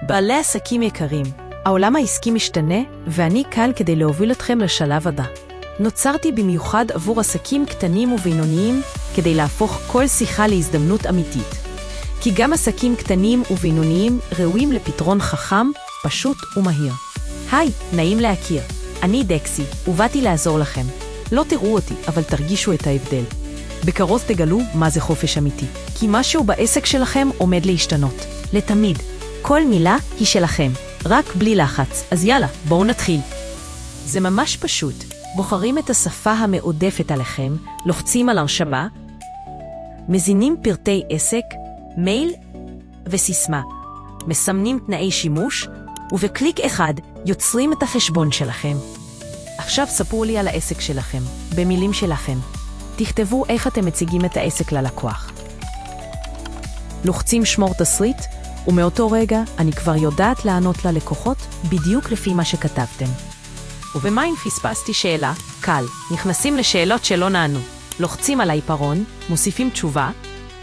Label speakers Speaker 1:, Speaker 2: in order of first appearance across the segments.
Speaker 1: בעלי עסקים יקרים, העולם העסקי משתנה, ואני כאן כדי להוביל אתכם לשלב הבא. נוצרתי במיוחד עבור עסקים קטנים ובינוניים, כדי להפוך כל שיחה להזדמנות אמיתית. כי גם עסקים קטנים ובינוניים ראויים לפתרון חכם, פשוט ומהיר. היי, נעים להכיר. אני דקסי, ובאתי לעזור לכם. לא תראו אותי, אבל תרגישו את ההבדל. בקרוב תגלו מה זה חופש אמיתי. כי משהו בעסק שלכם עומד להשתנות. לתמיד. כל מילה היא שלכם. רק בלי לחץ. אז יאללה, בואו נתחיל. זה ממש פשוט. בוחרים את השפה המעודפת עליכם, לוחצים על הרשמה, מזינים פרטי עסק, מייל וסיסמה, מסמנים תנאי שימוש, ובקליק אחד יוצרים את החשבון שלכם. עכשיו ספרו לי על העסק שלכם, במילים שלכם. תכתבו איך אתם מציגים את העסק ללקוח. לוחצים שמור תסריט, ומאותו רגע אני כבר יודעת לענות ללקוחות בדיוק לפי מה שכתבתם. ובמה אם פספסתי שאלה? קל. נכנסים לשאלות שלא נענו. לוחצים על העיפרון, מוסיפים תשובה,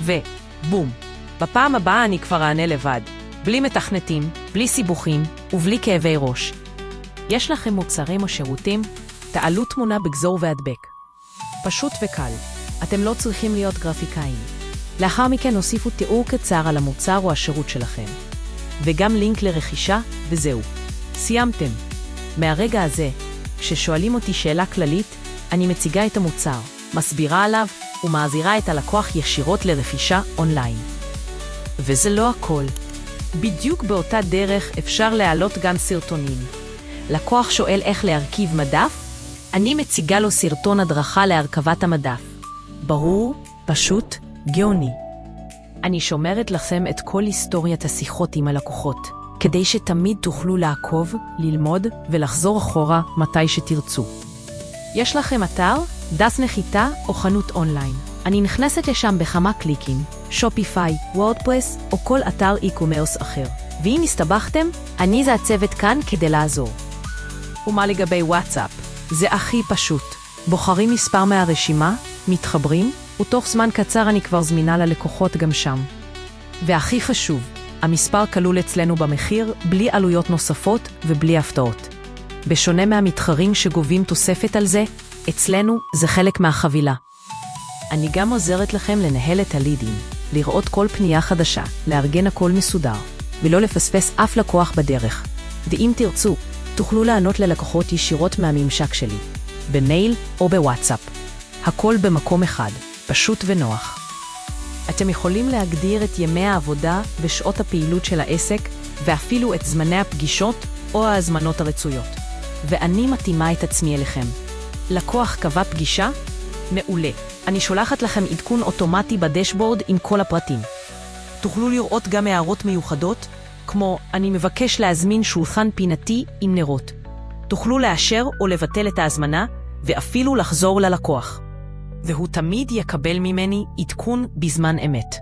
Speaker 1: ובום. בפעם הבאה אני כבר אענה לבד. בלי מתכנתים, בלי סיבוכים ובלי כאבי ראש. יש לכם מוצרים או שירותים? תעלו תמונה בגזור והדבק. פשוט וקל. אתם לא צריכים להיות גרפיקאים. לאחר מכן הוסיפו תיאור קצר על המוצר או השירות שלכם. וגם לינק לרכישה, וזהו. סיימתם. מהרגע הזה, כששואלים אותי שאלה כללית, אני מציגה את המוצר, מסבירה עליו ומעזירה את הלקוח ישירות לרכישה אונליין. וזה לא הכל. בדיוק באותה דרך אפשר להעלות גם סרטונים. לקוח שואל איך להרכיב מדף, אני מציגה לו סרטון הדרכה להרכבת המדף. ברור, פשוט, גאוני. אני שומרת לכם את כל היסטוריית השיחות עם הלקוחות, כדי שתמיד תוכלו לעקוב, ללמוד ולחזור אחורה מתי שתרצו. יש לכם אתר, דף נחיתה או חנות אונליין. אני נכנסת לשם בכמה קליקים, שופיפיי, וורדפרס או כל אתר e-commerce אחר. ואם הסתבכתם, אני זה הצוות כאן כדי לעזור. ומה לגבי וואטסאפ? זה הכי פשוט. בוחרים מספר מהרשימה, מתחברים, ותוך זמן קצר אני כבר זמינה ללקוחות גם שם. והכי חשוב, המספר כלול אצלנו במחיר, בלי עלויות נוספות ובלי הפתעות. בשונה מהמתחרים שגובים תוספת על זה, אצלנו זה חלק מהחבילה. אני גם עוזרת לכם לנהל את הלידים, לראות כל פנייה חדשה, לארגן הכל מסודר, ולא לפספס אף לקוח בדרך. ואם תרצו, תוכלו לענות ללקוחות ישירות מהממשק שלי, במייל או בוואטסאפ. הכל במקום אחד, פשוט ונוח. אתם יכולים להגדיר את ימי העבודה ושעות הפעילות של העסק, ואפילו את זמני הפגישות או ההזמנות הרצויות. ואני מתאימה את עצמי אליכם. לקוח קבע פגישה? מעולה. אני שולחת לכם עדכון אוטומטי בדשבורד עם כל הפרטים. תוכלו לראות גם הערות מיוחדות, כמו אני מבקש להזמין שולחן פינתי עם נרות. תוכלו לאשר או לבטל את ההזמנה, ואפילו לחזור ללקוח. והוא תמיד יקבל ממני עדכון בזמן אמת.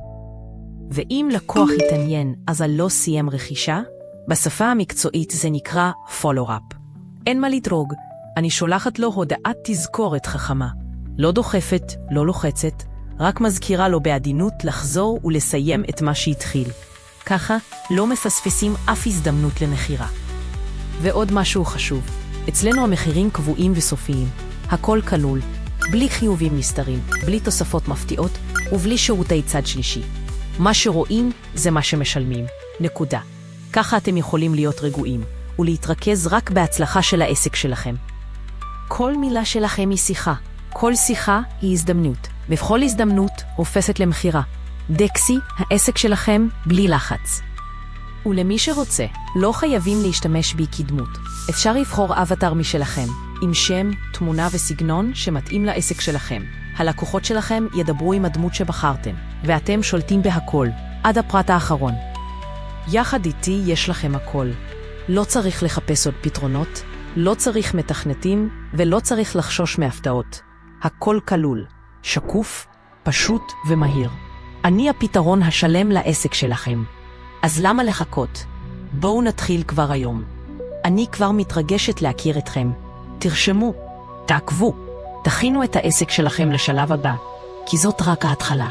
Speaker 1: ואם לקוח יתעניין אז לא סיים רכישה, בשפה המקצועית זה נקרא follow-up. אין מה לדרוג, אני שולחת לו הודעת תזכורת חכמה. לא דוחפת, לא לוחצת, רק מזכירה לו בעדינות לחזור ולסיים את מה שהתחיל. ככה לא מפספסים אף הזדמנות למחירה. ועוד משהו חשוב, אצלנו המחירים קבועים וסופיים. הכל כלול, בלי חיובים נסתרים, בלי תוספות מפתיעות ובלי שירותי צד שלישי. מה שרואים זה מה שמשלמים. נקודה. ככה אתם יכולים להיות רגועים ולהתרכז רק בהצלחה של העסק שלכם. כל מילה שלכם היא שיחה. כל שיחה היא הזדמנות, ובכל הזדמנות הופסת למחירה. דקסי, העסק שלכם בלי לחץ. ולמי שרוצה, לא חייבים להשתמש בי כדמות. אפשר לבחור אבטר משלכם, עם שם, תמונה וסגנון שמתאים לעסק שלכם. הלקוחות שלכם ידברו עם הדמות שבחרתם, ואתם שולטים בהכל, עד הפרט האחרון. יחד איתי יש לכם הכל. לא צריך לחפש עוד פתרונות, לא צריך מתכנתים, ולא צריך לחשוש מהפתעות. הכל כלול, שקוף, פשוט ומהיר. אני הפתרון השלם לעסק שלכם. אז למה לחכות? בואו נתחיל כבר היום. אני כבר מתרגשת להכיר אתכם. תרשמו, תעקבו, תכינו את העסק שלכם לשלב הבא, כי זאת רק ההתחלה.